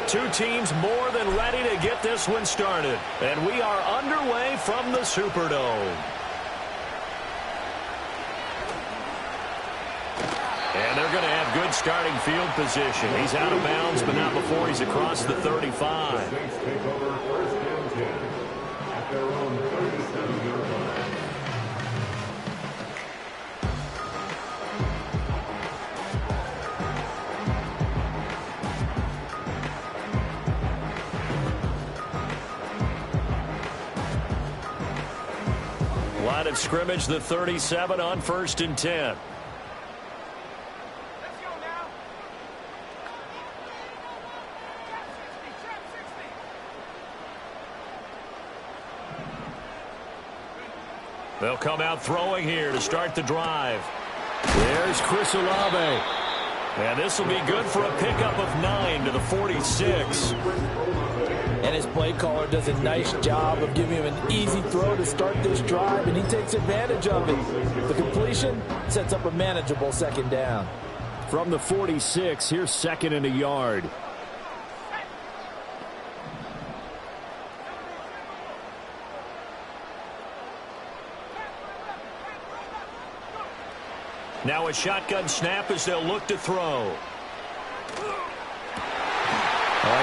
Two teams more than ready to get this one started. And we are underway from the Superdome. And they're going to have good starting field position. He's out of bounds, but not before he's across the 35. Line of scrimmage, the 37 on 1st and 10. They'll come out throwing here to start the drive. There's Chris Olave. And this will be good for a pickup of 9 to the 46. And his play caller does a nice job of giving him an easy throw to start this drive, and he takes advantage of it. The completion sets up a manageable 2nd down. From the 46, here's 2nd and a yard. Now a shotgun snap as they'll look to throw.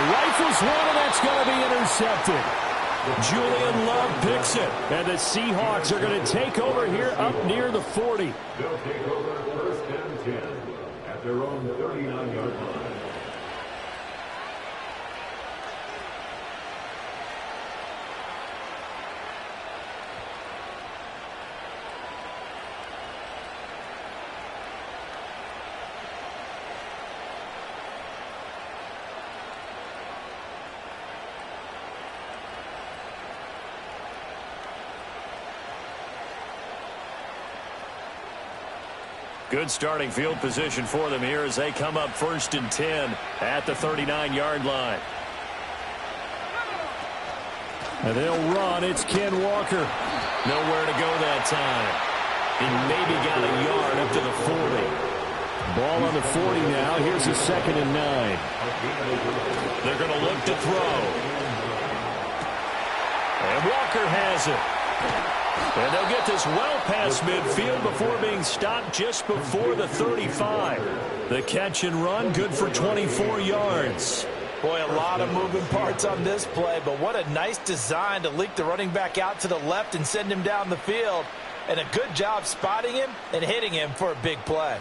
Rifles one, and that's going to be intercepted. Julian Love picks it, and the Seahawks are going to take over here up near the 40. They'll take over 1st and 10 at their own 39-yard line. Good starting field position for them here as they come up 1st and 10 at the 39-yard line. And they'll run. It's Ken Walker. Nowhere to go that time. He maybe got a yard up to the 40. Ball on the 40 now. Here's a 2nd and 9. They're going to look to throw. And Walker has it. And they'll get this well past midfield before being stopped just before the 35. The catch and run, good for 24 yards. Boy, a lot of moving parts on this play, but what a nice design to leak the running back out to the left and send him down the field. And a good job spotting him and hitting him for a big play.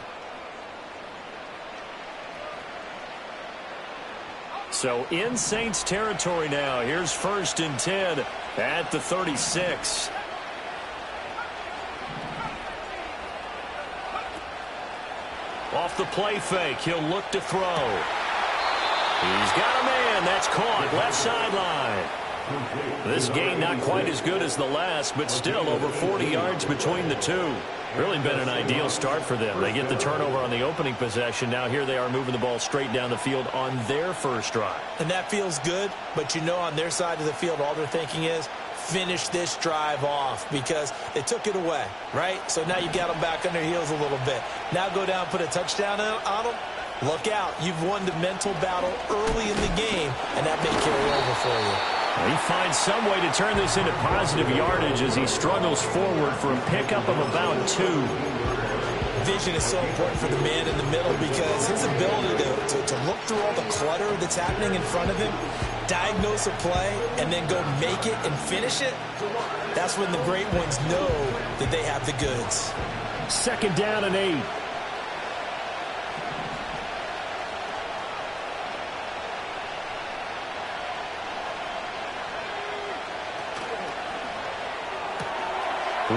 So in Saints territory now. Here's 1st and 10 at the 36. Off the play fake, he'll look to throw. He's got a man. That's caught. Left sideline. This gain not quite as good as the last, but still over 40 yards between the two. Really been an ideal start for them. They get the turnover on the opening possession. Now here they are moving the ball straight down the field on their first drive. And that feels good, but you know on their side of the field all they're thinking is finish this drive off because they took it away, right? So now you got them back on their heels a little bit. Now go down, put a touchdown on them. Look out. You've won the mental battle early in the game, and that may carry over for you. He finds some way to turn this into positive yardage as he struggles forward for a pickup of about 2. Vision is so important for the man in the middle because his ability to look through all the clutter that's happening in front of him, diagnose a play, and then go make it and finish it, that's when the great ones know that they have the goods. 2nd down and 8.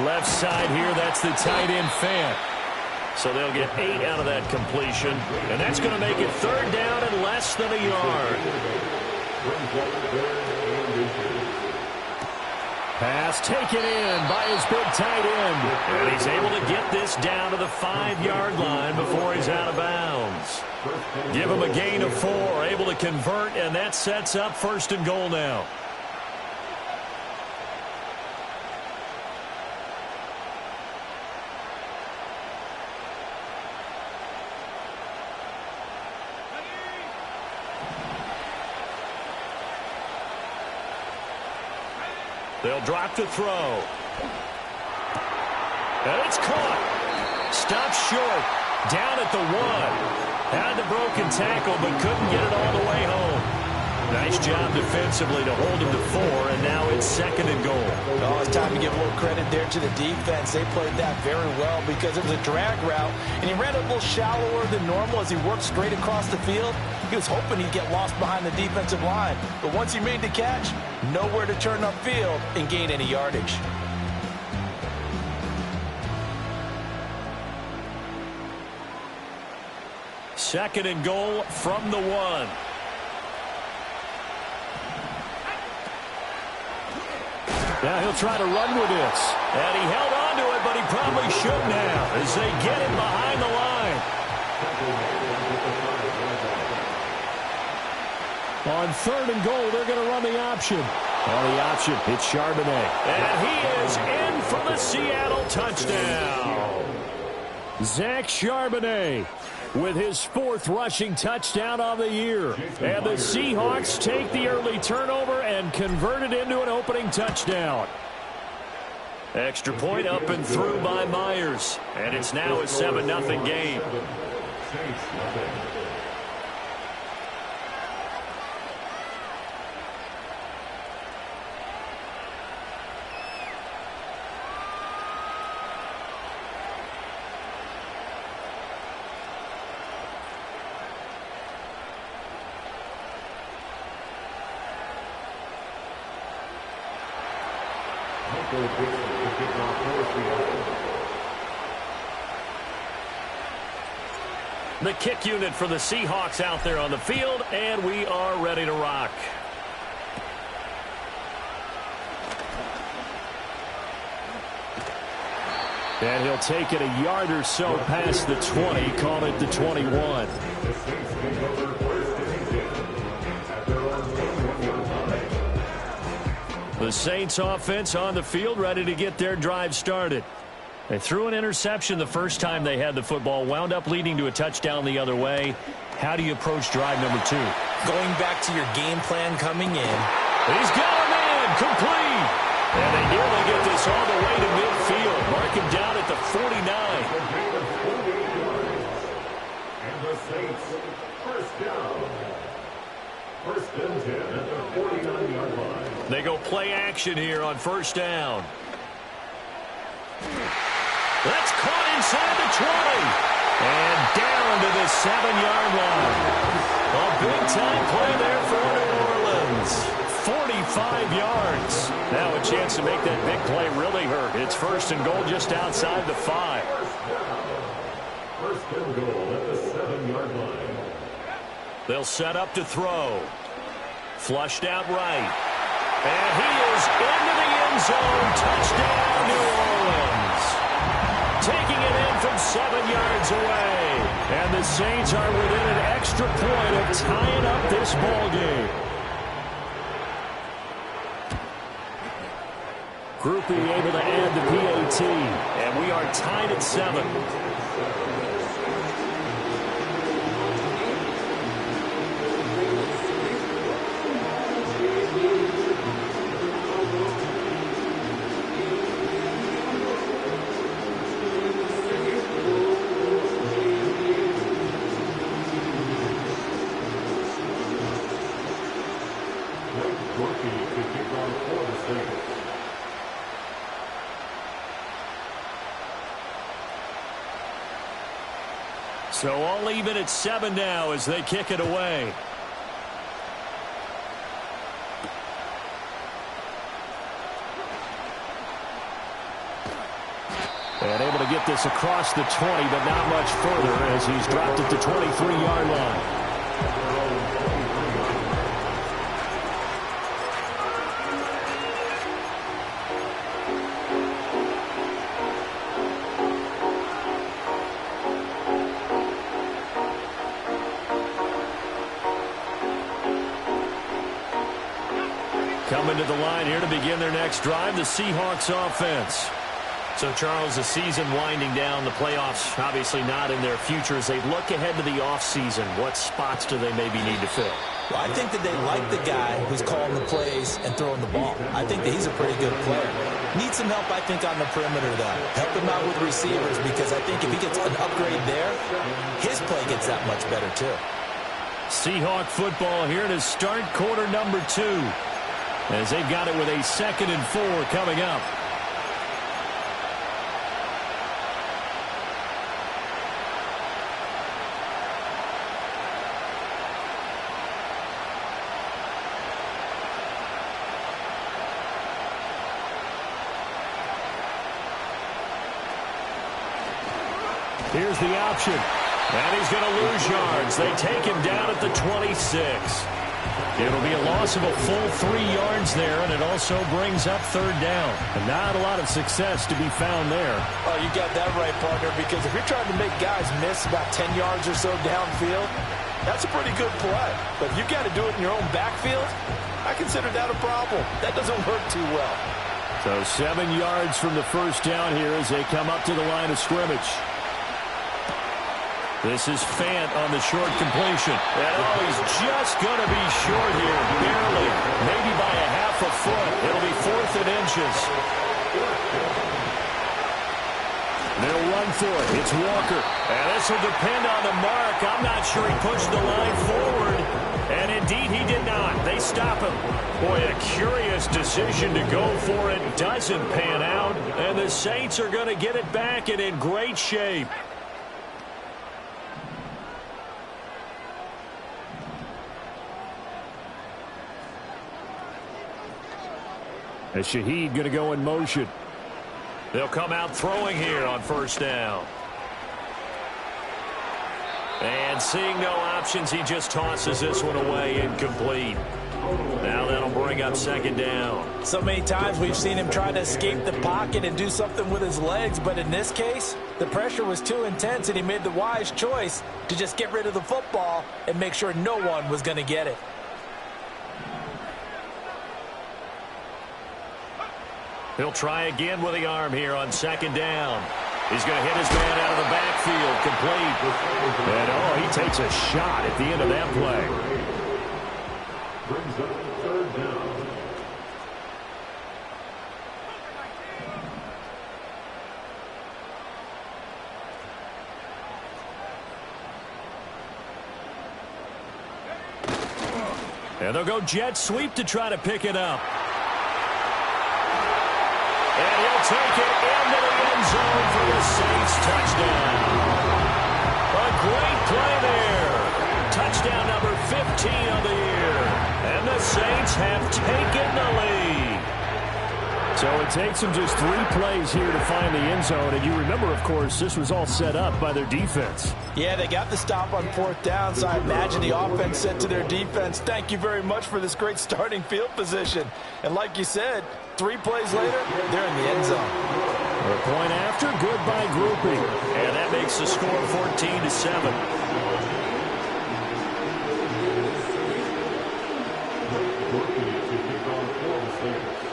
Left side here, that's the tight end Fant. So they'll get 8 out of that completion. And that's going to make it 3rd down and less than a yard. Pass taken in by his big tight end. And he's able to get this down to the 5-yard line before he's out of bounds. Give him a gain of 4, able to convert, and that sets up 1st and goal now. They'll drop to throw. And it's caught. Stopped short. Down at the 1. Had the broken tackle, but couldn't get it all the way home. Nice job defensively to hold him to 4, and now it's 2nd and goal. Oh, it's time to give a little credit there to the defense. They played that very well because it was a drag route, and he ran a little shallower than normal as he worked straight across the field. He was hoping he'd get lost behind the defensive line, but once he made the catch, nowhere to turn upfield and gain any yardage. Second and goal from the 1. Now he'll try to run with this. And he held on to it, but he probably shouldn't have as they get him behind the line. On 3rd and goal, they're going to run the option. On the option, it's Charbonnet. And he is in for the Seattle touchdown. Zach Charbonnet with his 4th rushing touchdown of the year. And the Seahawks take the early turnover and convert it into an opening touchdown. Extra point up and through by Myers. And it's now a 7-0 game. The kick unit for the Seahawks out there on the field, and we are ready to rock. And he'll take it a yard or so past the 20, call it the 21. The Saints offense on the field, ready to get their drive started. They threw an interception the first time they had the football, wound up leading to a touchdown the other way. How do you approach drive number 2? Going back to your game plan coming in. He's got him in, complete. And they nearly get this all the way to midfield. Mark him down at the 49. And the Saints, first down. 1st and 10 at the 49-yard line. They go play action here on 1st down. That's caught inside the 20. And down to the 7-yard line. A big-time play there for New Orleans. 45 yards. Now a chance to make that big play really hurt. It's 1st and goal just outside the 5. 1st and goal at the 7-yard line. They'll set up to throw. Flushed out right. And he is into the end zone. Touchdown, New Orleans. Taking it in from 7 yards away. And the Saints are within an extra point of tying up this ball game. Groupie able to add the PAT. And we are tied at 7. So all even at 7 now as they kick it away. And able to get this across the 20, but not much further as he's dropped it to 23-yard line. Coming to the line here to begin their next drive, the Seahawks offense. So, Charles, the season winding down, the playoffs obviously not in their future. As they look ahead to the offseason, what spots do they maybe need to fill? Well, I think that they like the guy who's calling the plays and throwing the ball. I think that he's a pretty good player. Needs some help, I think, on the perimeter, though. Help him out with receivers, because I think if he gets an upgrade there, his play gets that much better, too. Seahawk football here to start quarter number 2, as they've got it with a 2nd and 4 coming up. Here's the option. And he's going to lose yards. They take him down at the 26. It'll be a loss of a full 3 yards there, and it also brings up 3rd down. And not a lot of success to be found there. Oh, you got that right, partner, because if you're trying to make guys miss about 10 yards or so downfield, that's a pretty good play. But if you've got to do it in your own backfield, I consider that a problem. That doesn't work too well. So 7 yards from the 1st down here as they come up to the line of scrimmage. This is Fant on the short completion. And he's just going to be short here, barely, maybe by a half a foot. It'll be 4th and inches. They'll run for it. It's Walker. And this will depend on the mark. I'm not sure he pushed the line forward. And indeed, he did not. They stop him. Boy, a curious decision to go for it. Doesn't pan out. And the Saints are going to get it back and in great shape. As Shaheed going to go in motion. They'll come out throwing here on 1st down. And seeing no options, he just tosses this one away, incomplete. Now that'll bring up 2nd down. So many times we've seen him try to escape the pocket and do something with his legs, but in this case, the pressure was too intense and he made the wise choice to just get rid of the football and make sure no one was going to get it. He'll try again with the arm here on 2nd down. He's going to hit his man out of the backfield, complete. And, he takes a shot at the end of that play. Brings up 3rd down. And they'll go jet sweep to try to pick it up. And he'll take it into the end zone for the Saints touchdown. A great play there. Touchdown number 15 of the year. And the Saints have taken the lead. So it takes them just 3 plays here to find the end zone. And you remember, of course, this was all set up by their defense. Yeah, they got the stop on 4th down, so I imagine the offense said to their defense, thank you very much for this great starting field position. And like you said, 3 plays later, they're in the end zone. A point after, good by grouping. And that makes the score 14-7.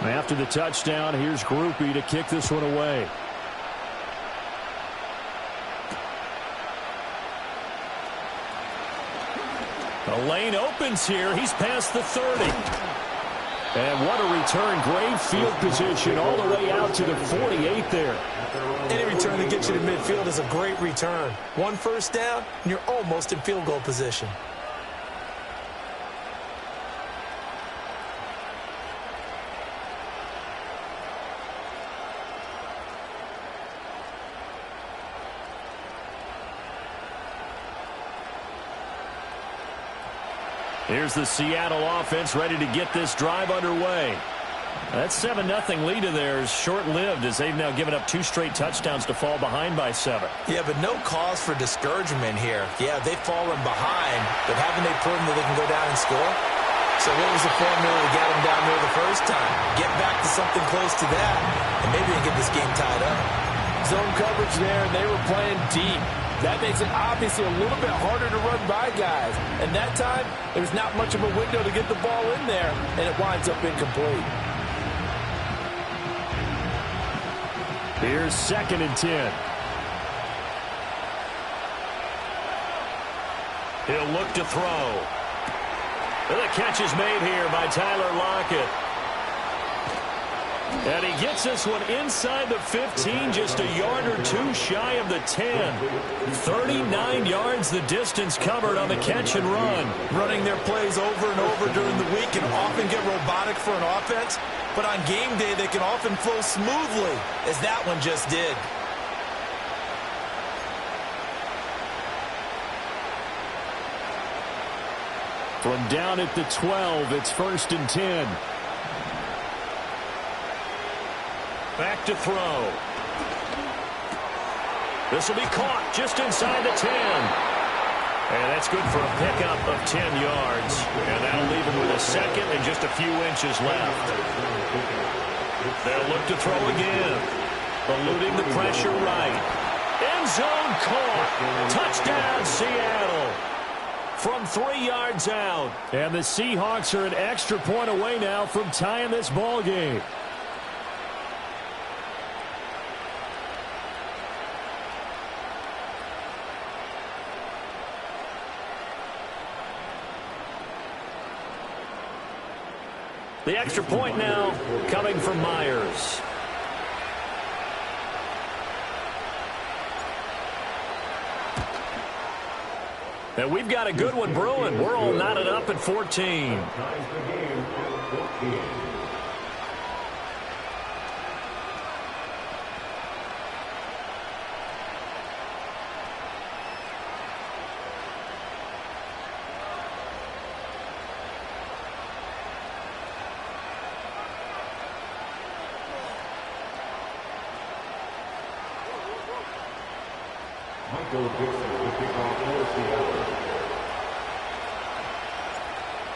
After the touchdown, here's Groupie to kick this one away. The lane opens here. He's past the 30. And what a return. Great field position all the way out to the 48 there. Any return that gets you to midfield is a great return. 1 first down, and you're almost in field goal position. Here's the Seattle offense ready to get this drive underway. That 7-0 lead of theirs short-lived as they've now given up 2 straight touchdowns to fall behind by 7. Yeah, but no cause for discouragement here. Yeah, they've fallen behind, but haven't they proven that they can go down and score? So what was the formula to get them down there the first time? Get back to something close to that, and maybe they get this game tied up. Zone coverage there, and they were playing deep. That makes it obviously a little bit harder to run by guys. And that time, there's not much of a window to get the ball in there, and it winds up incomplete. Here's 2nd and 10. He'll look to throw. And the catch is made here by Tyler Lockett. And he gets this one inside the 15, just a yard or two shy of the 10. 39 yards the distance covered on the catch and run. Running their plays over and over during the week can often get robotic for an offense, but on game day they can often flow smoothly, as that one just did. From down at the 12, it's 1st and 10. Back to throw. This will be caught just inside the 10. And that's good for a pickup of 10 yards. And that'll leave him with a 2nd and just a few inches left. They'll look to throw again. Eluding the pressure right. End zone caught. Touchdown, Seattle. From 3 yards out. And the Seahawks are an extra point away now from tying this ball game. The extra point now coming from Myers. And we've got a good one brewing. We're all knotted up at 14.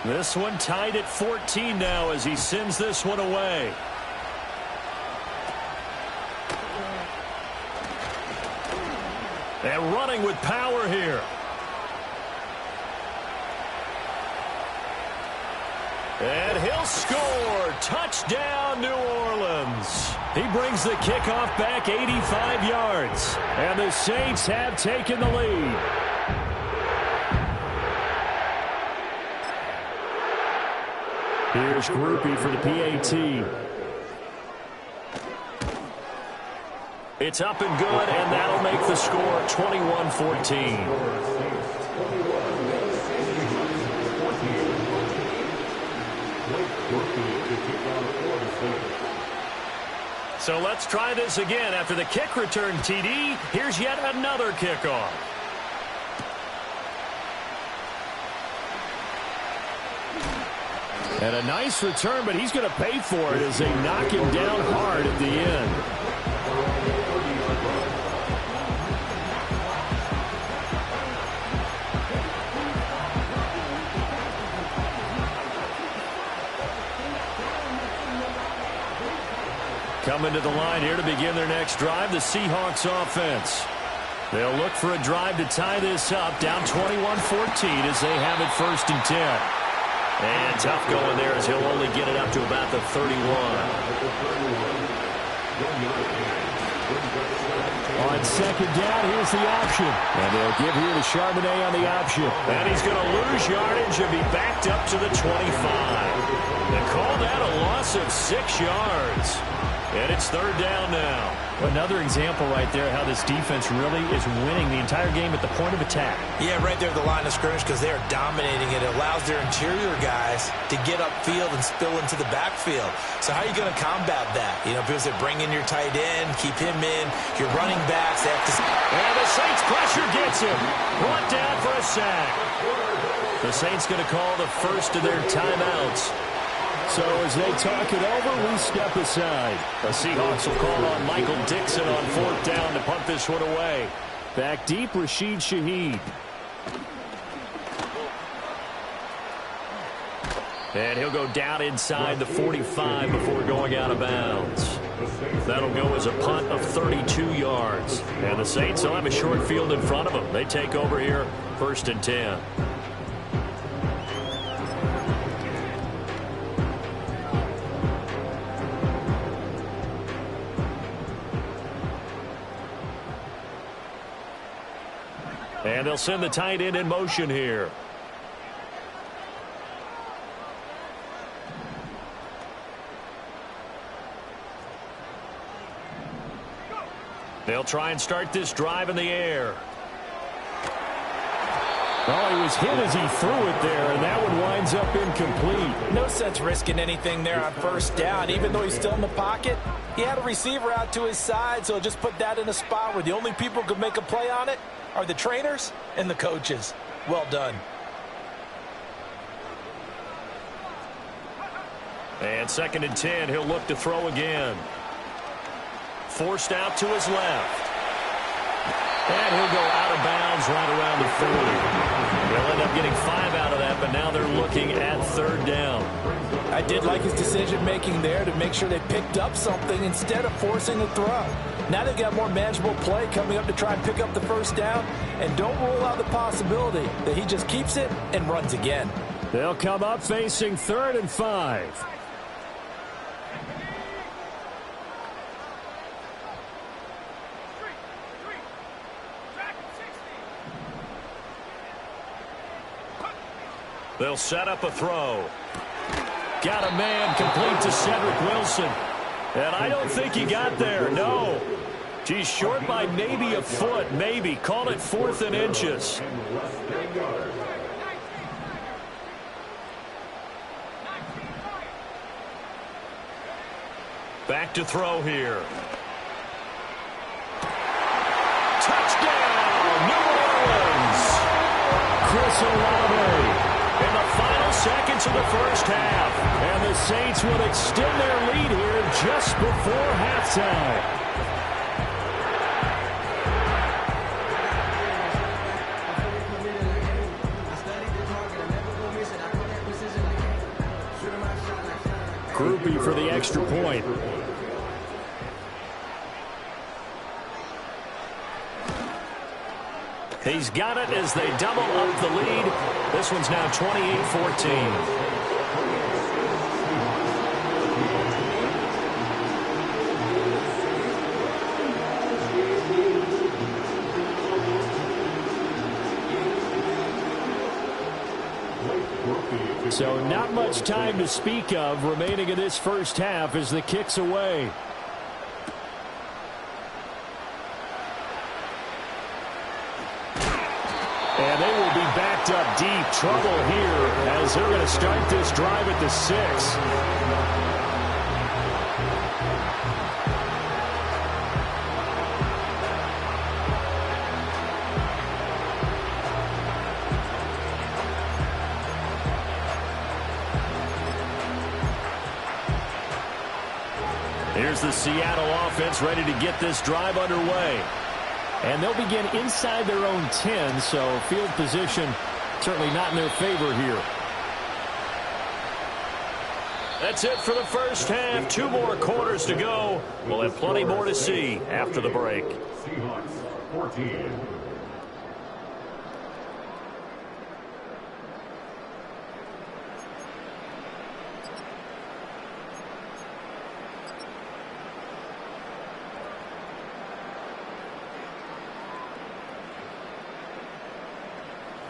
This one tied at 14 now as he sends this one away. And running with power here. And he'll score. Touchdown, New Orleans. He brings the kickoff back 85 yards. And the Saints have taken the lead. Here's Groupie for the PAT. It's up and good, and that'll make the score 21-14. So let's try this again. After the kick return TD, here's yet another kickoff. And a nice return, but he's going to pay for it as they knock him down hard at the end. Coming to the line here to begin their next drive, the Seahawks offense. They'll look for a drive to tie this up, down 21-14 as they have it 1st and 10. And tough going there as he'll only get it up to about the 31. On 2nd down, here's the option. And they'll give here to Charbonnet on the option. And he's going to lose yardage and be backed up to the 25. They call that a loss of 6 yards. And it's 3rd down now. Another example right there how this defense really is winning the entire game at the point of attack. Yeah, right there at the line of scrimmage because they are dominating it. It allows their interior guys to get upfield and spill into the backfield. So how are you going to combat that? You know, because they bring in your tight end, keep him in, your running backs. They have to... And the Saints pressure gets him. Brought down for a sack. The Saints going to call the first of their timeouts. So as they talk it over, we step aside. The Seahawks will call on Michael Dixon on 4th down to punt this one away. Back deep, Rashid Shaheed. And he'll go down inside the 45 before going out of bounds. That'll go as a punt of 32 yards. And the Saints will have a short field in front of them. They take over here, 1st and 10. And they'll send the tight end in motion here. They'll try and start this drive in the air. Oh, he was hit as he threw it there, and that one winds up incomplete. No sense risking anything there on first down. Even though he's still in the pocket, he had a receiver out to his side, so just put that in a spot where the only people who could make a play on it are the trainers and the coaches. Well done. And 2nd and 10, he'll look to throw again. Forced out to his left. And he'll go out of bounds right around the 40. They'll end up getting 5 out of that, but now they're looking at 3rd down. I did like his decision-making there to make sure they picked up something instead of forcing a throw. Now they've got more manageable play coming up to try and pick up the 1st down, and don't rule out the possibility that he just keeps it and runs again. They'll come up facing 3rd and 5. They'll set up a throw. Got a man complete to Cedric Wilson. And I don't think he got there, no. He's short by maybe a foot, maybe. Call it 4th and inches. Back to throw here. Touchdown, New Orleans. Chris Olave. In the final seconds of the first half. And the Saints will extend their lead here just before halftime. Groupie for the extra point. He's got it as they double up the lead. This one's now 28-14. So not much time to speak of remaining in this first half as the kick's away. And they will be backed up deep. Trouble here as they're going to start this drive at the 6. Here's the Seattle offense ready to get this drive underway. And they'll begin inside their own 10, so field position certainly not in their favor here. That's it for the first half. 2 more quarters to go. We'll have plenty more to see after the break. Seahawks 14.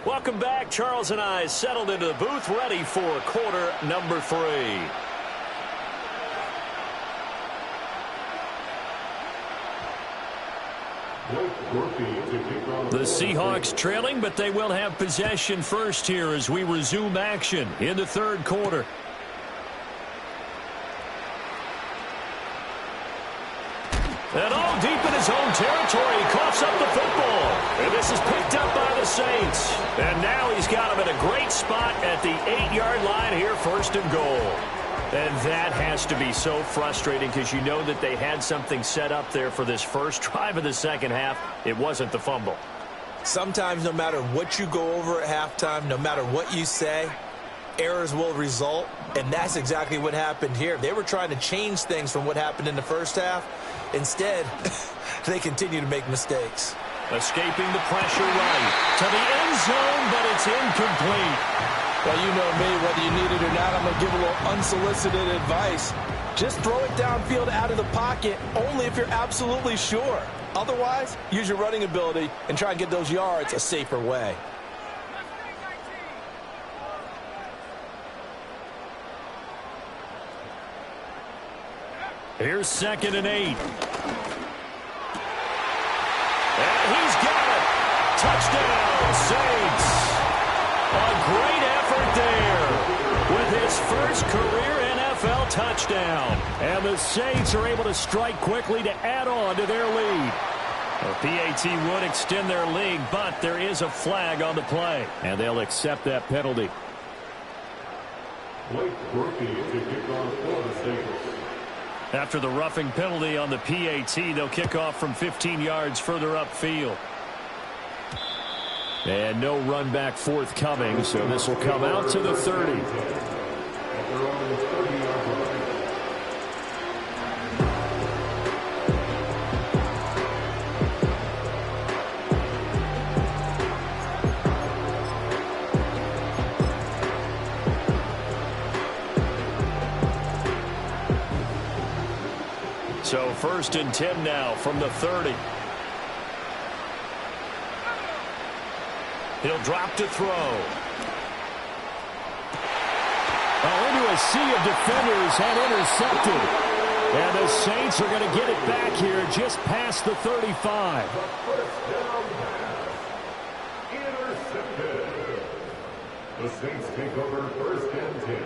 Welcome back. Charles and I settled into the booth, ready for quarter number 3. The Seahawks trailing, but they will have possession first here as we resume action in the 3rd quarter. And all deep in his own territory, he coughs up the football. And this is picked up by the Saints. And now he's got him in a great spot at the 8-yard line here, 1st and goal. And that has to be so frustrating because you know that they had something set up there for this first drive of the second half. It wasn't the fumble. Sometimes no matter what you go over at halftime, no matter what you say, errors will result. And that's exactly what happened here. They were trying to change things from what happened in the first half. Instead, they continue to make mistakes. Escaping the pressure right to the end zone, but it's incomplete. Well, you know me, whether you need it or not, I'm going to give a little unsolicited advice. Just throw it downfield out of the pocket, only if you're absolutely sure. Otherwise, use your running ability and try and get those yards a safer way. Here's 2nd and 8. And he's got it. Touchdown, Saints. A great effort there with his first career NFL touchdown. And the Saints are able to strike quickly to add on to their lead. The PAT would extend their lead, but there is a flag on the play. And they'll accept that penalty. After the roughing penalty on the PAT, they'll kick off from 15 yards further upfield. And no run back forthcoming, so this will come out to the 30. So 1st and 10 now from the 30. He'll drop to throw. Into a sea of defenders and intercepted. And the Saints are going to get it back here just past the 35. Intercepted. The Saints take over 1st and 10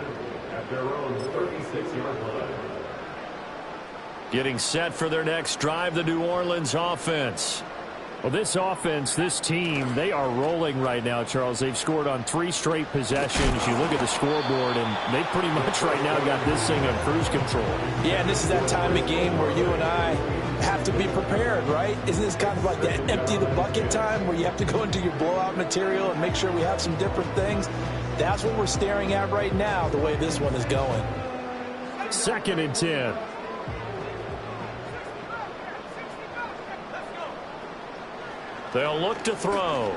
at their own 36-yard line. Getting set for their next drive, the New Orleans offense. Well, this offense, this team, they are rolling right now, Charles. They've scored on 3 straight possessions. You look at the scoreboard, and they pretty much right now got this thing on cruise control. Yeah, and this is that time of game where you and I have to be prepared, right? Isn't this kind of like that empty the bucket time where you have to go into your blowout material and make sure we have some different things? That's what we're staring at right now, the way this one is going. 2nd and 10. They'll look to throw.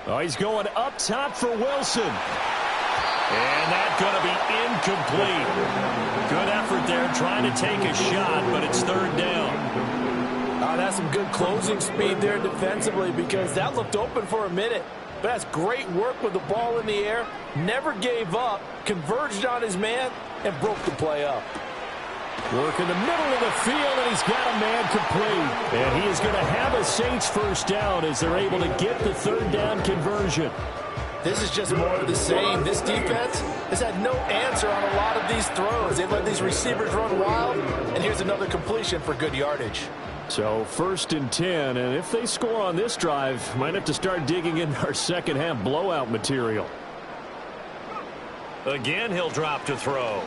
Oh, he's going up top for Wilson. And that's going to be incomplete. Good effort there trying to take a shot, but it's 3rd down. That's some good closing speed there defensively because that looked open for a minute. But that's great work with the ball in the air. Never gave up, converged on his man, and broke the play up. Work in the middle of the field, and he's got a man complete. And he is going to have a Saints 1st down as they're able to get the 3rd down conversion. This is just more of the same. This defense has had no answer on a lot of these throws. They've let these receivers run wild, and here's another completion for good yardage. So 1st and 10, and if they score on this drive, might have to start digging into our second-half blowout material. Again, he'll drop to throw.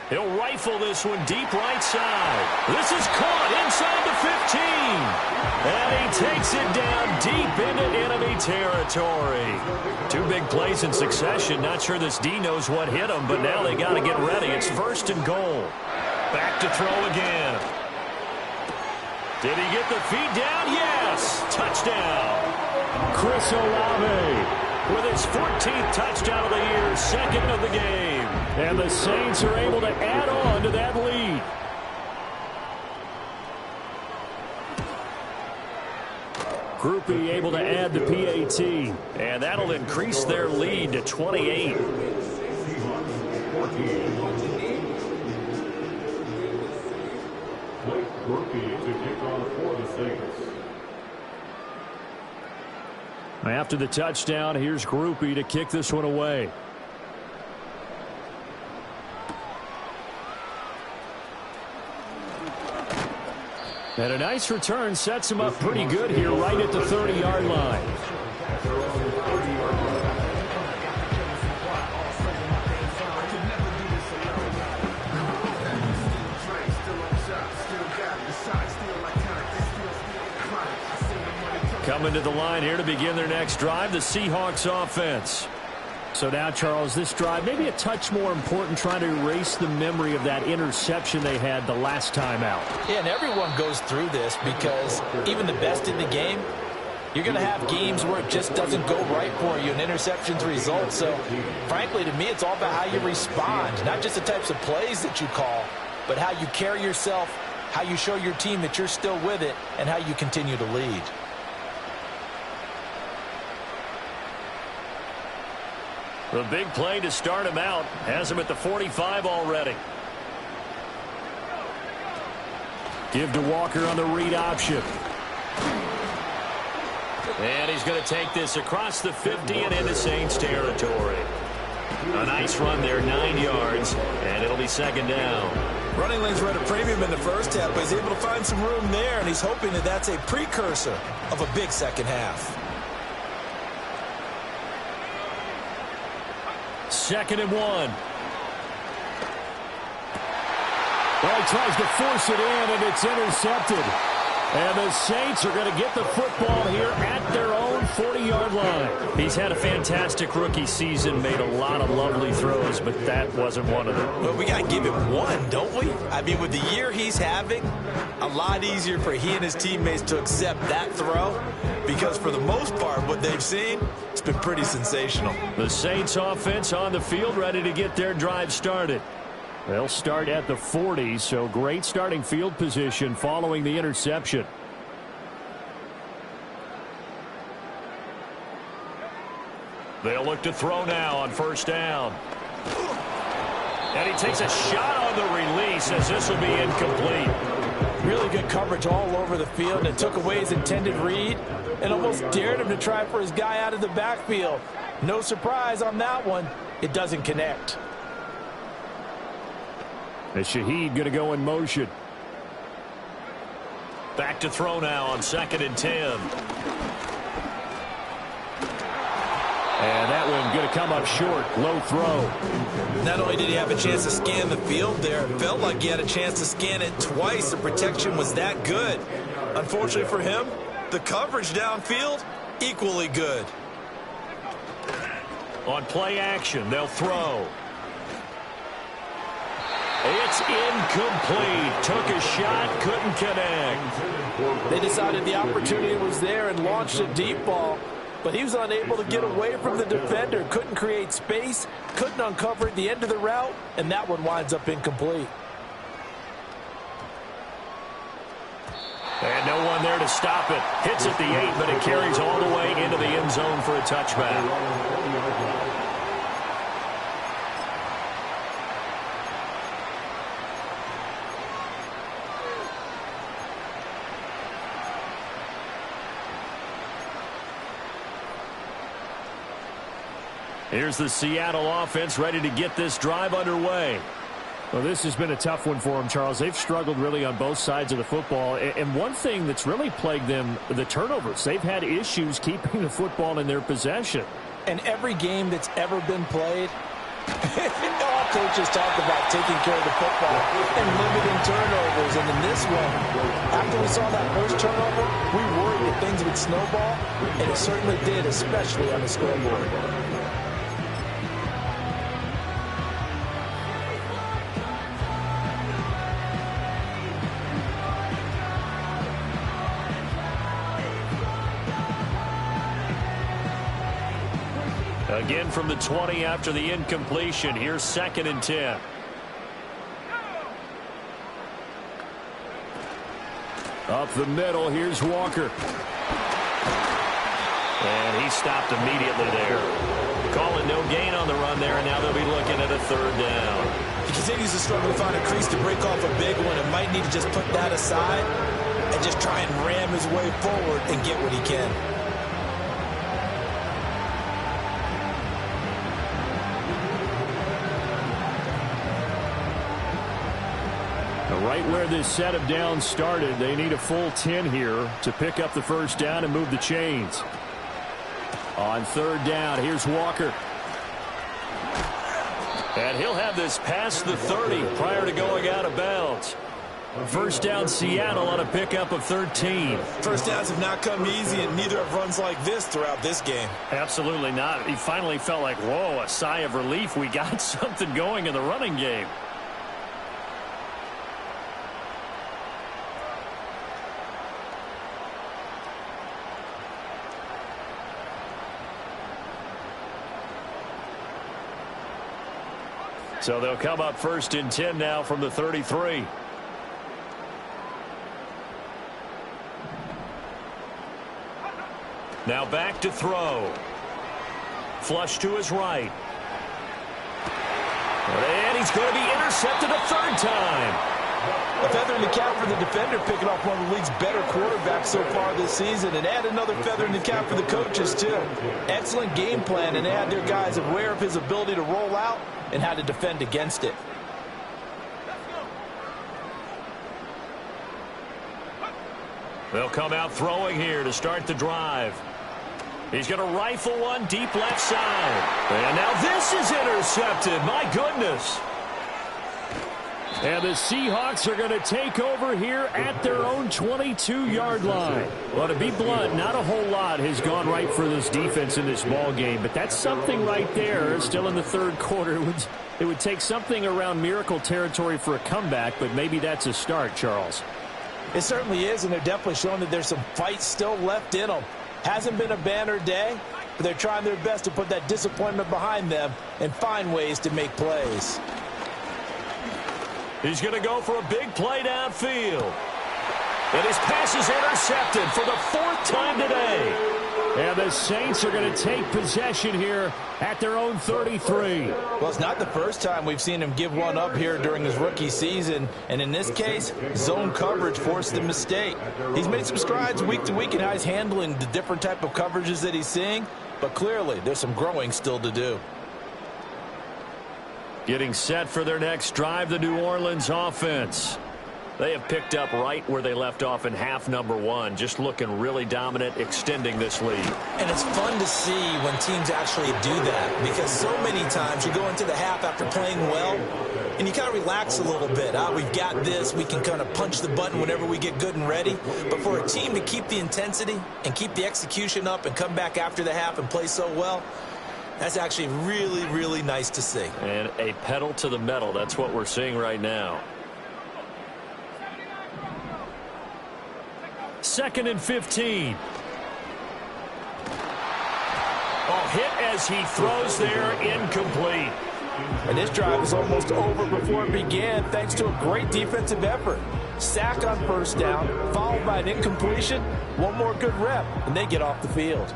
He'll rifle this one deep right side. This is caught inside the 15. And he takes it down deep into enemy territory. 2 big plays in succession. Not sure this D knows what hit him, but now they got to get ready. It's 1st and goal. Back to throw again. Did he get the feet down? Yes. Touchdown. Chris Olave with his 14th touchdown of the year, 2nd of the game. And the Saints are able to add on to that lead. Groupie able to add the PAT. And that'll increase their lead to 28. Groupie to kick off for the Saints. After the touchdown, here's Groupie to kick this one away. And a nice return sets him up pretty good here right at the 30-yard line. Coming to the line here to begin their next drive, the Seahawks offense. So now, Charles, this drive maybe a touch more important, trying to erase the memory of that interception they had the last time out. Yeah, and everyone goes through this because even the best in the game, you're going to have games where it just doesn't go right for you and interceptions result. So, frankly, to me, it's all about how you respond, not just the types of plays that you call, but how you carry yourself how you show your team that you're still with it, and how you continue to lead. The big play to start him out has him at the 45 already. Give to Walker on the read option. And he's going to take this across the 50 and into Saints territory. A nice run there, 9 yards, and it'll be second down. Running lanes were at a premium in the first half, but he's able to find some room there, and he's hoping that that's a precursor of a big second half. 2nd and 1. Well, he tries to force it in, and it's intercepted. And the Saints are going to get the football here at their own 40-yard line. He's had a fantastic rookie season, made a lot of lovely throws, but that wasn't one of them. But we got to give him one, don't we? I mean, with the year he's having, a lot easier for he and his teammates to accept that throw, because for the most part, what they've seen, it's been pretty sensational. The Saints offense on the field, ready to get their drive started. They'll start at the 40, so great starting field position following the interception. They'll look to throw now on first down. And he takes a shot on the release as this will be incomplete. Really good coverage all over the field, and took away his intended read and almost dared him to try for his guy out of the backfield. No surprise on that one. It doesn't connect. And Shaheed going to go in motion. Back to throw now on 2nd and 10. And that one going to come up short. Low throw. Not only did he have a chance to scan the field there, it felt like he had a chance to scan it twice. The protection was that good. Unfortunately for him, the coverage downfield, equally good. On play action, they'll throw. It's incomplete. Took a shot, couldn't connect. They decided the opportunity was there and launched a deep ball, but he was unable to get away from the defender. Couldn't create space, couldn't uncover at the end of the route, and that one winds up incomplete. And no one there to stop it. Hits at the 8, but it carries all the way into the end zone for a touchback. Here's the Seattle offense ready to get this drive underway. Well, this has been a tough one for them, Charles. They've struggled really on both sides of the football. And one thing that's really plagued them, the turnovers. They've had issues keeping the football in their possession. And every game that's ever been played, all coaches talk about taking care of the football and limiting turnovers. And in this one, after we saw that first turnover, we worried that things would snowball, and it certainly did, especially on the scoreboard. Again from the 20 after the incompletion. Here's 2nd and 10. Up the middle, here's Walker. And he stopped immediately there. Calling no gain on the run there, and now they'll be looking at a 3rd down. He continues to struggle to find a crease to break off a big one, and might need to just put that aside and just try and ram his way forward and get what he can. Right where this set of downs started, they need a full 10 here to pick up the first down and move the chains. On 3rd down, here's Walker. And he'll have this past the 30 prior to going out of bounds. First down Seattle on a pickup of 13. First downs have not come easy, and neither have runs like this throughout this game. Absolutely not. He finally felt like, whoa, a sigh of relief. We got something going in the running game. So they'll come up 1st and 10 now from the 33. Now back to throw. Flush to his right. And he's going to be intercepted a third time. A feather in the cap for the defender, picking off one of the league's better quarterbacks so far this season, and add another feather in the cap for the coaches, too. Excellent game plan, and they had their guys aware of his ability to roll out and how to defend against it. They'll come out throwing here to start the drive. He's going to rifle one deep left side. And now this is intercepted. My goodness. And the Seahawks are going to take over here at their own 22-yard line. Well, to be blunt, not a whole lot has gone right for this defense in this ball game, but that's something right there. Still in the third quarter. It would take something around miracle territory for a comeback, but maybe that's a start, Charles. It certainly is, and they're definitely showing that there's some fight still left in them. Hasn't been a banner day, but they're trying their best to put that disappointment behind them and find ways to make plays. He's going to go for a big play downfield. And his pass is intercepted for the fourth time today. And the Saints are going to take possession here at their own 33. Well, it's not the first time we've seen him give one up here during his rookie season. And in this case, zone coverage forced the mistake. He's made some strides week to week in how he's handling the different type of coverages that he's seeing. But clearly, there's some growing still to do. Getting set for their next drive, the New Orleans offense. They have picked up right where they left off in half number one, just looking really dominant, extending this lead. And it's fun to see when teams actually do that, because so many times you go into the half after playing well, and you kind of relax a little bit. We've got this. We can kind of punch the button whenever we get good and ready. But for a team to keep the intensity and keep the execution up and come back after the half and play so well, that's actually really, really nice to see. And a pedal to the metal. That's what we're seeing right now. 2nd and 15. Oh, hit as he throws there, incomplete. And this drive is almost over before it began, thanks to a great defensive effort. Sack on first down, followed by an incompletion. One more good rep, and they get off the field.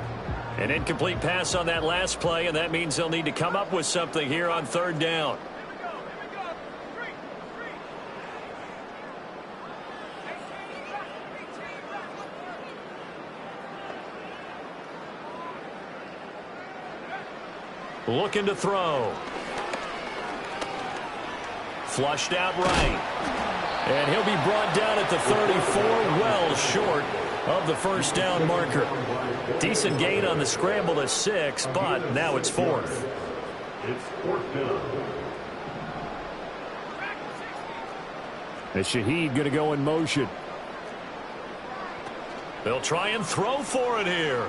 An incomplete pass on that last play, and that means they'll need to come up with something here on third down. Looking to throw. Flushed out right. And he'll be brought down at the 34, well short of the first down marker. Decent gain on the scramble to 6, but now it's 4th. It's 4th down. And Shaheed going to go in motion. They'll try and throw for it here.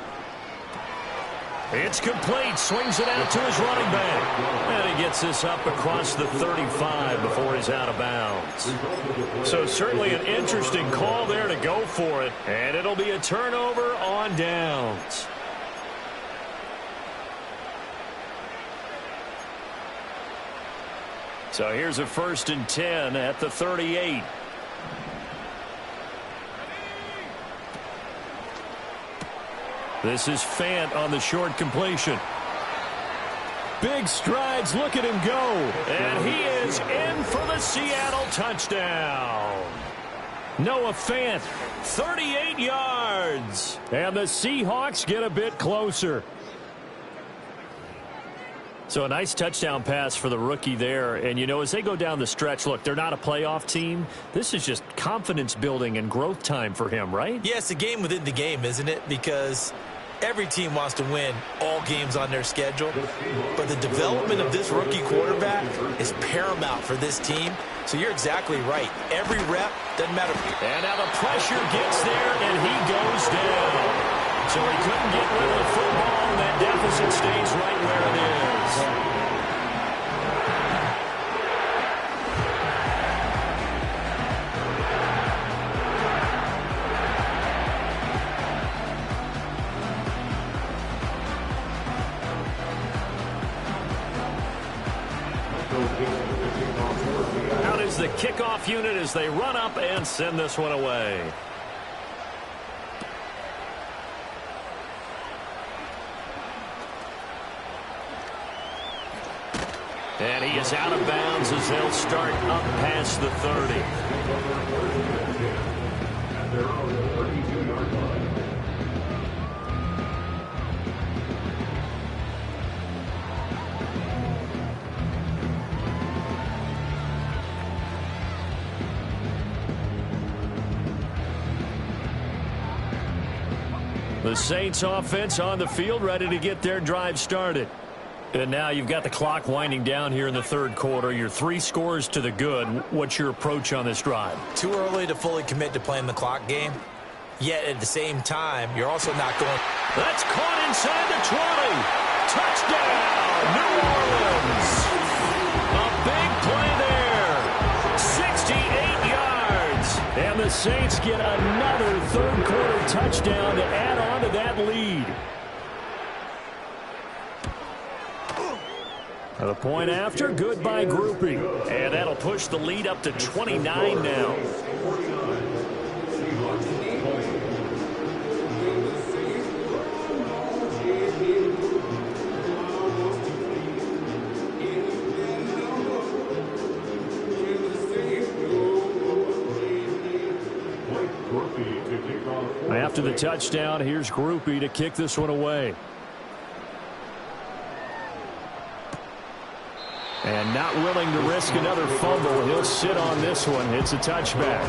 It's complete. Swings it out to his running back. And he gets this up across the 35 before he's out of bounds. So certainly an interesting call there to go for it. And it'll be a turnover on downs. So here's a 1st and 10 at the 38. This is Fant on the short completion. Big strides. Look at him go. And he is in for the Seattle touchdown. Noah Fant, 38 yards. And the Seahawks get a bit closer. So a nice touchdown pass for the rookie there. And, you know, as they go down the stretch, look, they're not a playoff team. This is just confidence building and growth time for him, right? Yeah, it's a game within the game, isn't it? Because every team wants to win all games on their schedule. But the development of this rookie quarterback is paramount for this team. So you're exactly right. Every rep, doesn't matter. And now the pressure gets there, and he goes down. So he couldn't get rid of the football, and that deficit stays right where it is. Out is the kickoff unit as they run up and send this one away. And he is out of bounds as they'll start up past the 30. At their own 32-yard line. The Saints offense on the field, ready to get their drive started. And now you've got the clock winding down here in the third quarter. You're 3 scores to the good. What's your approach on this drive? Too early to fully commit to playing the clock game. Yet at the same time, you're also not going. That's caught inside the 20. Touchdown, New Orleans. A big play there. 68 yards. And the Saints get another third quarter touchdown to add on to that lead. The point after, good by Groupie. And that'll push the lead up to 29 now. After the touchdown, here's Groupie to kick this one away. And not willing to risk another fumble. He'll sit on this one. It's a touchback.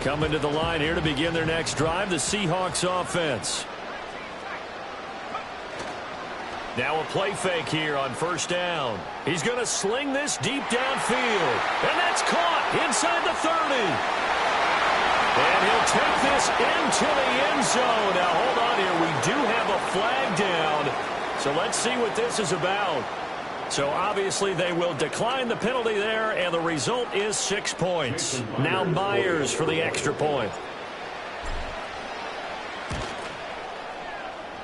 Coming to the line here to begin their next drive, the Seahawks offense. Now a play fake here on first down. He's going to sling this deep downfield. And that's caught inside the 30. And he'll take this into the end zone. Now hold on here. We do have a flag down. So let's see what this is about. So obviously they will decline the penalty there, and the result is 6 points. Now Myers for the extra point.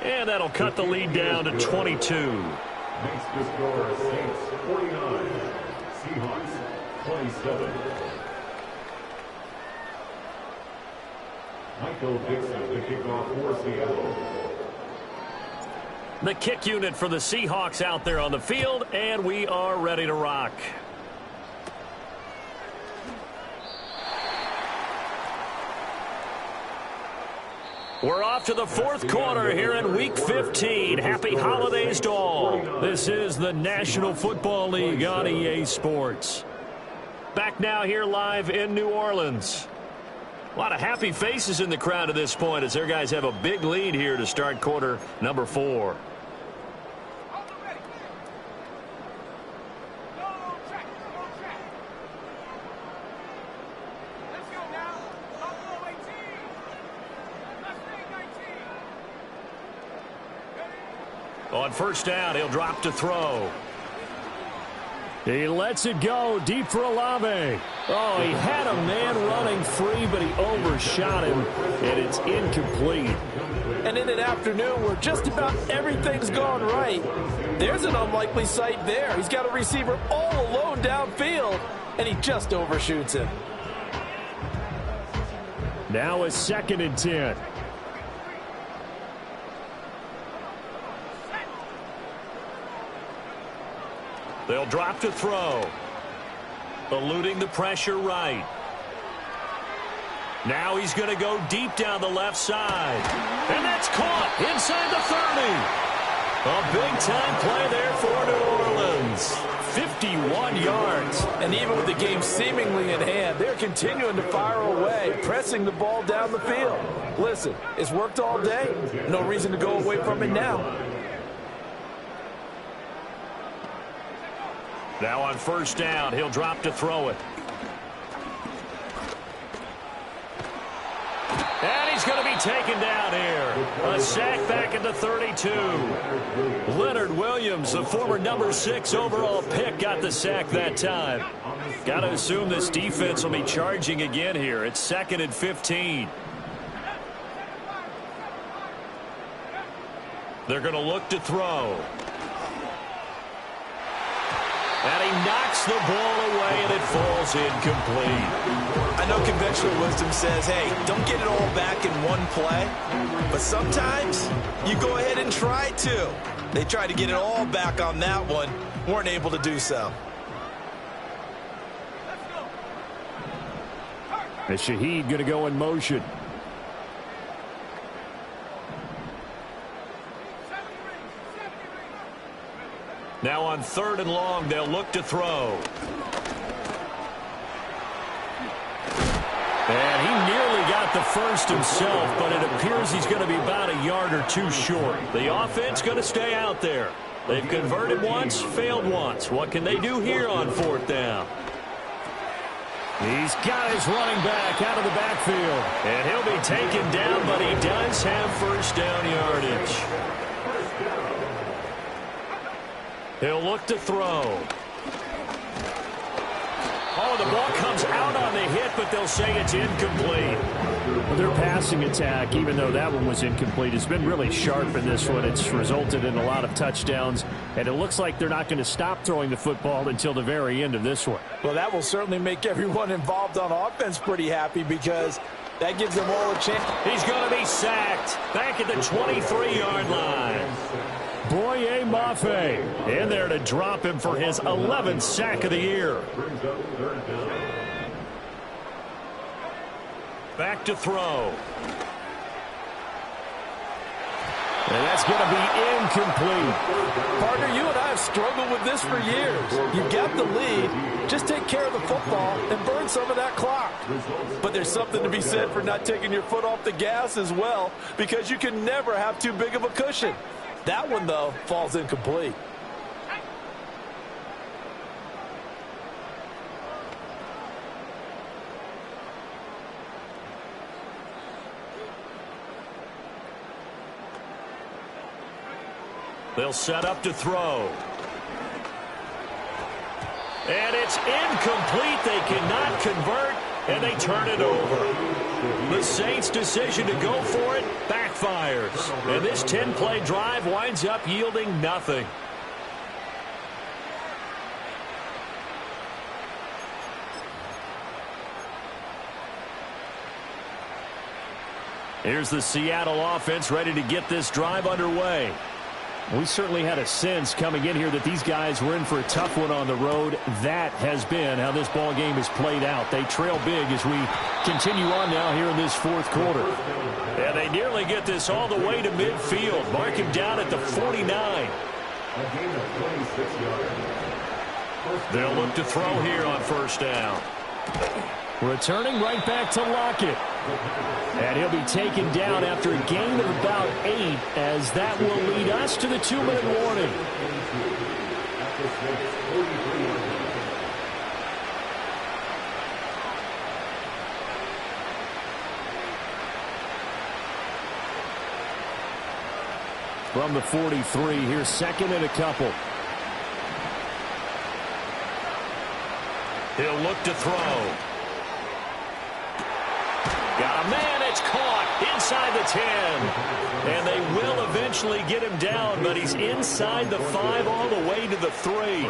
And that'll cut the lead down to 22. Makes the score Saints 49, Seahawks 27. Michael Dixon to kick off for Seattle. The kick unit for the Seahawks out there on the field, and we are ready to rock. We're off to the fourth quarter here in Week 15. Happy holidays to all. This is the National Football League on EA Sports. Back now here live in New Orleans. A lot of happy faces in the crowd at this point as their guys have a big lead here to start quarter number 4. On first down, he'll drop to throw. He lets it go deep for Olave. Oh, he had a man running free, but he overshot him, and it's incomplete. And in an afternoon where just about everything's gone right, there's an unlikely sight there. He's got a receiver all alone downfield, and he just overshoots him. Now a 2nd and 10. They'll drop to throw. Eluding the pressure right. Now he's going to go deep down the left side. And that's caught inside the 30. A big-time play there for New Orleans. 51 yards. And even with the game seemingly in hand, they're continuing to fire away, pressing the ball down the field. Listen, it's worked all day. No reason to go away from it now. Now on first down, he'll drop to throw it. And he's going to be taken down here. A sack back at the 32. Leonard Williams, the former number 6 overall pick, got the sack that time. Got to assume this defense will be charging again here. It's 2nd and 15. They're going to look to throw. And he knocks the ball away, and it falls incomplete. I know conventional wisdom says, hey, don't get it all back in one play. But sometimes you go ahead and try to. They tried to get it all back on that one. Weren't able to do so. And Shaheed going to go in motion. Now on 3rd and long, they'll look to throw. And he nearly got the first himself, but it appears he's going to be about a yard or two short. The offense going to stay out there. They've converted once, failed once. What can they do here on 4th down? He's got his running back out of the backfield. And he'll be taken down, but he does have first down yardage. He'll look to throw. Oh, the ball comes out on the hit, but they'll say it's incomplete. Their passing attack, even though that one was incomplete, has been really sharp in this one. It's resulted in a lot of touchdowns, and it looks like they're not going to stop throwing the football until the very end of this one. Well, that will certainly make everyone involved on offense pretty happy because that gives them all a chance. He's going to be sacked back at the 23-yard line. Boye Mafe in there to drop him for his 11th sack of the year. Back to throw. And that's going to be incomplete. Partner, you and I have struggled with this for years. You got the lead. Just take care of the football and burn some of that clock. But there's something to be said for not taking your foot off the gas as well, because you can never have too big of a cushion. That one, though, falls incomplete. They'll set up to throw. And it's incomplete. They cannot convert, and they turn it over. The Saints' decision to go for it backfires. And this 10-play drive winds up yielding nothing. Here's the Seattle offense ready to get this drive underway. We certainly had a sense coming in here that these guys were in for a tough one on the road. That has been how this ball game has played out. They trail big as we continue on now here in this 4th quarter. And they nearly get this all the way to midfield. Mark him down at the 49. They'll look to throw here on 1st down. Returning right back to Lockett. And he'll be taken down after a gain of about 8, as that will lead us to the 2-minute warning. From the 43, here's 2nd and a couple. He'll look to throw. Got a man, it's caught inside the 10. And they will eventually get him down, but he's inside the 5 all the way to the 3.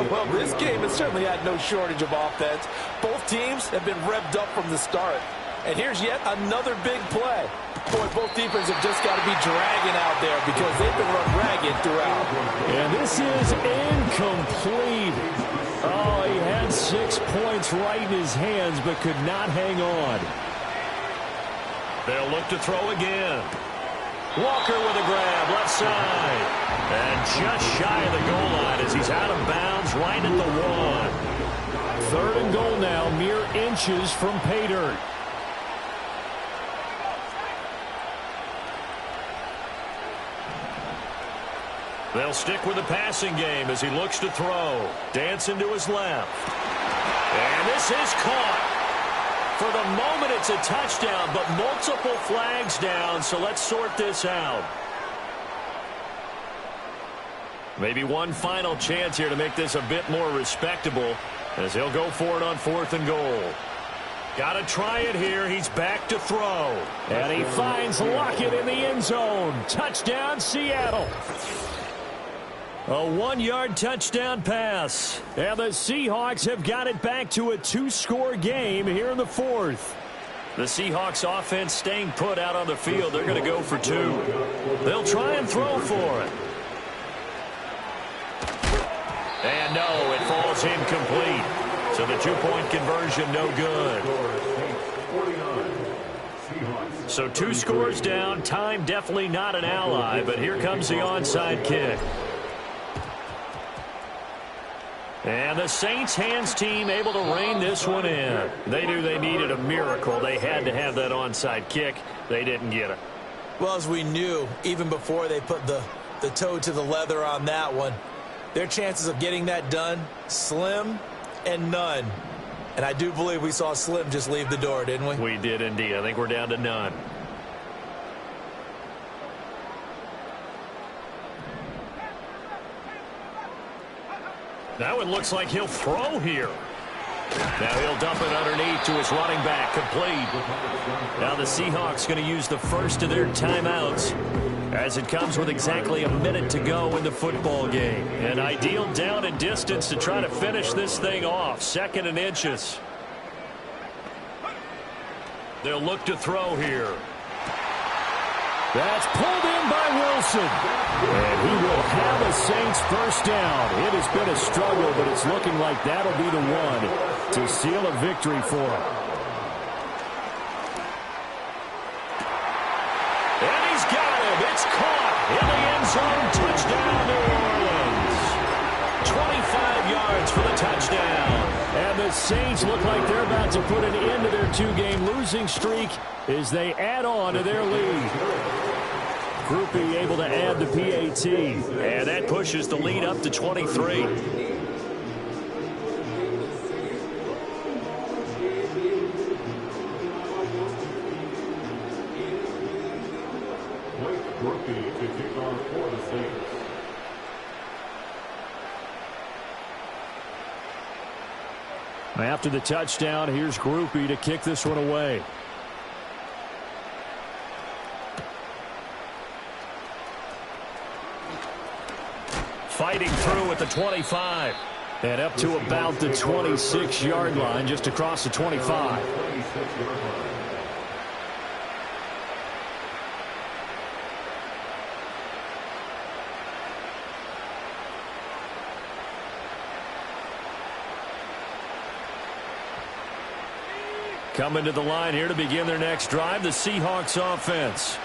Well, this game has certainly had no shortage of offense. Both teams have been revved up from the start. And here's yet another big play. Boy, both defenses have just got to be dragging out there because they've been run ragged throughout. And this is incomplete. Oh, he had 6 points right in his hands, but could not hang on. They'll look to throw again. Walker with a grab, left side. And just shy of the goal line as he's out of bounds right at the 1. 3rd and goal now, mere inches from pay dirt. They'll stick with the passing game as he looks to throw. Dancing to his left. And this is caught. For the moment, it's a touchdown, but multiple flags down, so let's sort this out. Maybe one final chance here to make this a bit more respectable as he'll go for it on 4th and goal. Got to try it here. He's back to throw. And he finds Lockett in the end zone. Touchdown, Seattle. A 1-yard touchdown pass. And the Seahawks have got it back to a 2-score game here in the fourth. The Seahawks offense staying put out on the field. They're going to go for 2. They'll try and throw for it. And no, it falls incomplete. So the 2-point conversion no good. So 2 scores down. Time definitely not an ally, but here comes the onside kick. And the Saints hands team able to rein this one in. They knew they needed a miracle. They had to have that onside kick. They didn't get it. Well, as we knew, even before they put the toe to the leather on that one, their chances of getting that done, slim and none. And I do believe we saw Slim just leave the door, didn't we? We did indeed. I think we're down to none. Now it looks like he'll throw here. Now he'll dump it underneath to his running back, complete. Now the Seahawks going to use the first of their timeouts as it comes with exactly a minute to go in the football game. An ideal down and distance to try to finish this thing off. 2nd and inches. They'll look to throw here. That's pulled in by Wilson. And he will have a Saints first down. It has been a struggle, but it's looking like that'll be the one to seal a victory for him. And he's got him. It's caught in the end zone. Touchdown, New Orleans. 25 yards for the touchdown. And the Saints look like they're about to put an end to their 2-game losing streak as they add on to their lead. Groupie able to add the PAT. And that pushes the lead up to 23. Groupie to kick off for the Saints. After the touchdown, here's Groupie to kick this one away. Fighting through at the 25. And up to about the 26-yard line, just across the 25. Coming to the line here to begin their next drive, the Seahawks offense.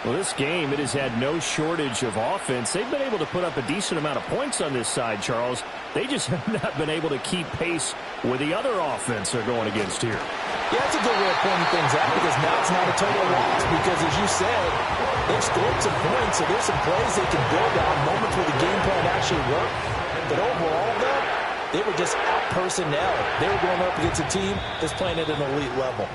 Well, this game, it has had no shortage of offense. They've been able to put up a decent amount of points on this side, Charles. They just have not been able to keep pace with the other offense they're going against here. Yeah, that's a good way of pointing things out because now it's not a total loss because, as you said, they've scored some points, so there's some plays they can build on, moments where the game plan actually worked. But overall, though, they were just out-personnel. They were going up against a team that's playing at an elite level.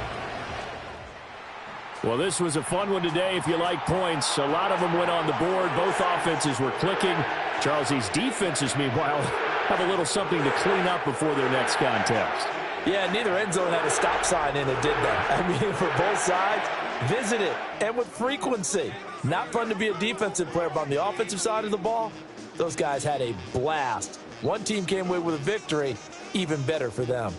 Well, this was a fun one today if you like points. A lot of them went on the board. Both offenses were clicking. Charles, these defenses, meanwhile, have a little something to clean up before their next contest. Yeah, neither end zone had a stop sign in it, did they? I mean, for both sides, visit it, and with frequency. Not fun to be a defensive player, but on the offensive side of the ball, those guys had a blast. One team came away with a victory, even better for them.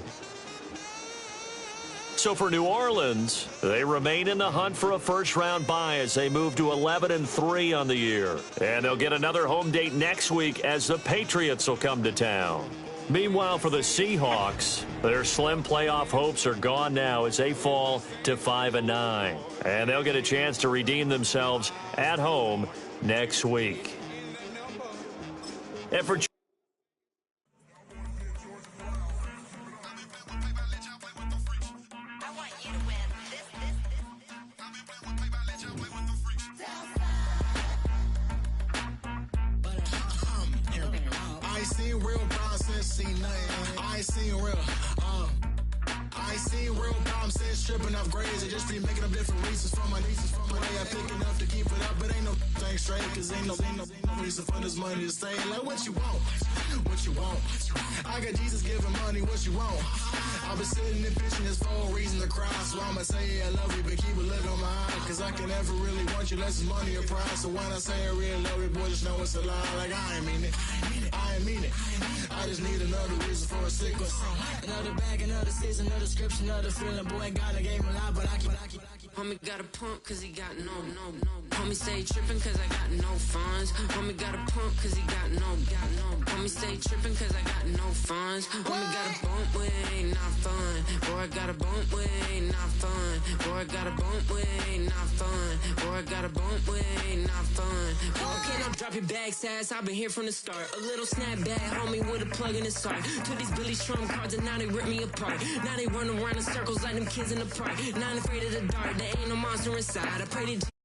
So for New Orleans, they remain in the hunt for a first-round bye as they move to 11-3 on the year. And they'll get another home date next week as the Patriots will come to town. Meanwhile, for the Seahawks, their slim playoff hopes are gone now as they fall to 5-9. And they'll get a chance to redeem themselves at home next week. And for I ain't seen real problems since stripping upgrades and just be making up different reasons for my nieces, for my way. I pick enough to keep it up, but ain't no thing straight. Cause ain't no reason for this money to stay. Like what you want? What you want? I got Jesus giving money, what you want? I've been sitting and pitching this for a reason to cry. So I'ma say yeah, I love you, but keep a look on my eye. Cause I can never really want you unless it's money or prize. So when I say I really love you, boy, just know it's a lie. Like I ain't mean it. I ain't mean it. I just need another reason for a sickness. Another bag, another season, another description, another feeling. Boy, God, I gave him a lot, but I keep. Homie got a pump cause he got no. Homie stay trippin' cause I got no funds. Homie got a pump cause he got no. Homie stay trippin' cause I got no funds. Homie got a bump with it ain't not fun. Boy, I got a bump with it ain't not fun. Boy, I got a bump with it ain't not fun. Boy, I got a bump with it ain't not fun. Boy, can I drop your bag, sass? I've been here from the start. A little snapback, homie, with a plug in his heart. Took these Billy Trump cards and now they rip me apart. Now they run around in circles like them kids in the park. Not afraid of the dark, there ain't no monster inside. I pray to